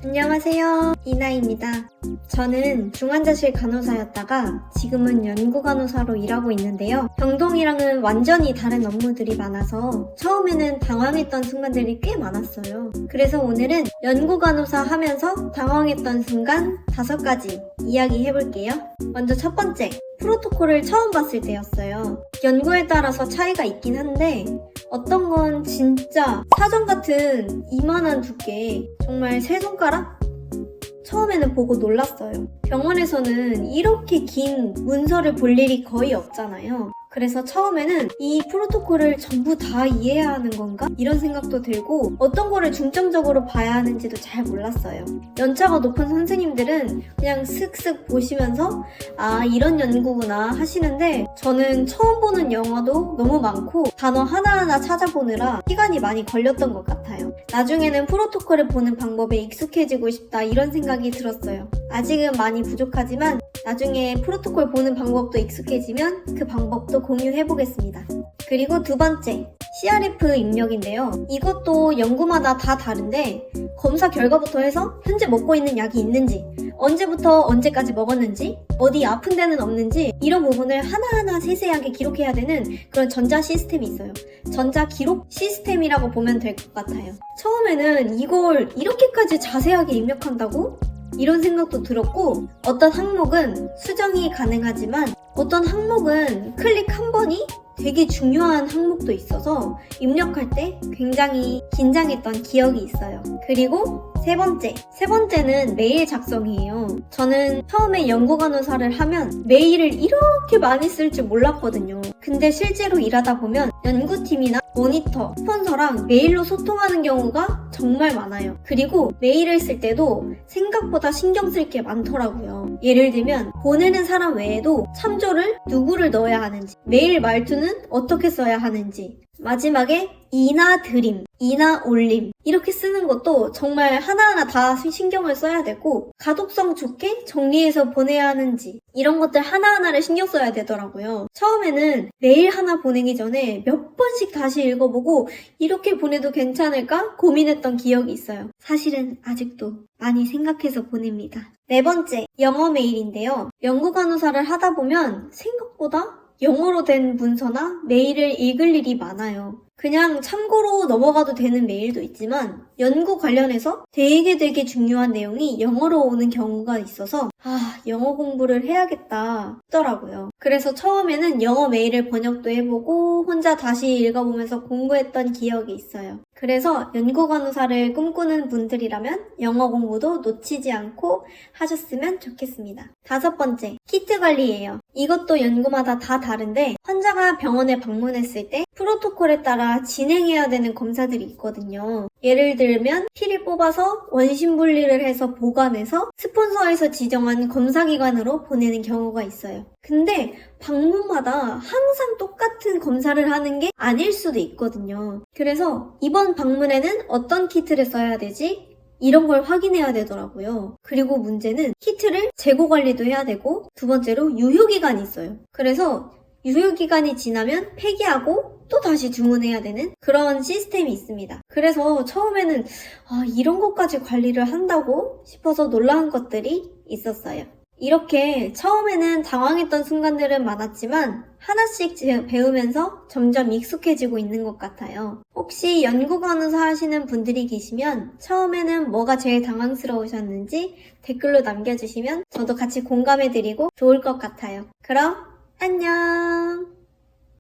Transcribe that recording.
안녕하세요. 이나입니다. 저는 중환자실 간호사였다가 지금은 연구간호사로 일하고 있는데요. 병동이랑은 완전히 다른 업무들이 많아서 처음에는 당황했던 순간들이 꽤 많았어요. 그래서 오늘은 연구간호사 하면서 당황했던 순간 5가지 이야기해볼게요. 먼저 첫 번째, 프로토콜을 처음 봤을 때였어요. 연구에 따라서 차이가 있긴 한데 어떤 건 진짜 사전 같은 이만한 두께, 정말 세 손가락? 처음에는 보고 놀랐어요. 병원에서는 이렇게 긴 문서를 볼 일이 거의 없잖아요. 그래서 처음에는 이 프로토콜을 전부 다 이해해야 하는 건가? 이런 생각도 들고 어떤 거를 중점적으로 봐야 하는지도 잘 몰랐어요. 연차가 높은 선생님들은 그냥 슥슥 보시면서 아, 이런 연구구나 하시는데 저는 처음 보는 영화도 너무 많고 단어 하나하나 찾아보느라 시간이 많이 걸렸던 것 같아요. 나중에는 프로토콜을 보는 방법에 익숙해지고 싶다 이런 생각이 들었어요. 아직은 많이 부족하지만 나중에 프로토콜 보는 방법도 익숙해지면 그 방법도 공유해보겠습니다. 그리고 두 번째, CRF 입력인데요. 이것도 연구마다 다 다른데 검사 결과부터 해서 현재 먹고 있는 약이 있는지, 언제부터 언제까지 먹었는지, 어디 아픈 데는 없는지 이런 부분을 하나하나 세세하게 기록해야 되는 그런 전자 시스템이 있어요. 전자 기록 시스템이라고 보면 될 것 같아요. 처음에는 이걸 이렇게까지 자세하게 입력한다고? 이런 생각도 들었고 어떤 항목은 수정이 가능하지만 어떤 항목은 클릭 한 번이 되게 중요한 항목도 있어서 입력할 때 굉장히 긴장했던 기억이 있어요. 그리고 세 번째는 메일 작성이에요. 저는 처음에 연구간호사를 하면 메일을 이렇게 많이 쓸 줄 몰랐거든요. 근데 실제로 일하다 보면 연구팀이나 모니터, 스폰서랑 메일로 소통하는 경우가 정말 많아요. 그리고 메일을 쓸 때도 생각보다 신경 쓸 게 많더라고요. 예를 들면 보내는 사람 외에도 참조를 누구를 넣어야 하는지, 메일 말투는 어떻게 써야 하는지, 마지막에 이나 드림, 이나 올림 이렇게 쓰는 것도 정말 하나하나 다 신경을 써야 되고 가독성 좋게 정리해서 보내야 하는지 이런 것들 하나하나를 신경 써야 되더라고요. 처음에는 메일 하나 보내기 전에 몇 번씩 다시 읽어보고 이렇게 보내도 괜찮을까 고민했던 기억이 있어요. 사실은 아직도 많이 생각해서 보냅니다. 네 번째, 영어 메일인데요. 연구간호사를 하다 보면 생각보다 영어로 된 문서나 메일을 읽을 일이 많아요. 그냥 참고로 넘어가도 되는 메일도 있지만 연구 관련해서 되게 중요한 내용이 영어로 오는 경우가 있어서 영어 공부를 해야겠다 싶더라고요. 그래서 처음에는 영어 메일을 번역도 해보고 혼자 다시 읽어보면서 공부했던 기억이 있어요. 그래서 연구간호사를 꿈꾸는 분들이라면 영어 공부도 놓치지 않고 하셨으면 좋겠습니다. 5번째, 키트 관리예요. 이것도 연구마다 다 다른데 환자가 병원에 방문했을 때 프로토콜에 따라 진행해야 되는 검사들이 있거든요. 예를 들면 피를 뽑아서 원심 분리를 해서 보관해서 스폰서에서 지정한 검사기관으로 보내는 경우가 있어요. 근데 방문마다 항상 똑같은 검사를 하는 게 아닐 수도 있거든요. 그래서 이번 방문에는 어떤 키트를 써야 되지? 이런 걸 확인해야 되더라고요. 그리고 문제는 키트를 재고 관리도 해야 되고 두 번째로 유효기간이 있어요. 그래서 유효기간이 지나면 폐기하고 또 다시 주문해야 되는 그런 시스템이 있습니다. 그래서 처음에는 이런 것까지 관리를 한다고 싶어서 놀라운 것들이 있었어요. 이렇게 처음에는 당황했던 순간들은 많았지만 하나씩 배우면서 점점 익숙해지고 있는 것 같아요. 혹시 연구간호사 하시는 분들이 계시면 처음에는 뭐가 제일 당황스러우셨는지 댓글로 남겨주시면 저도 같이 공감해드리고 좋을 것 같아요. 그럼 안녕!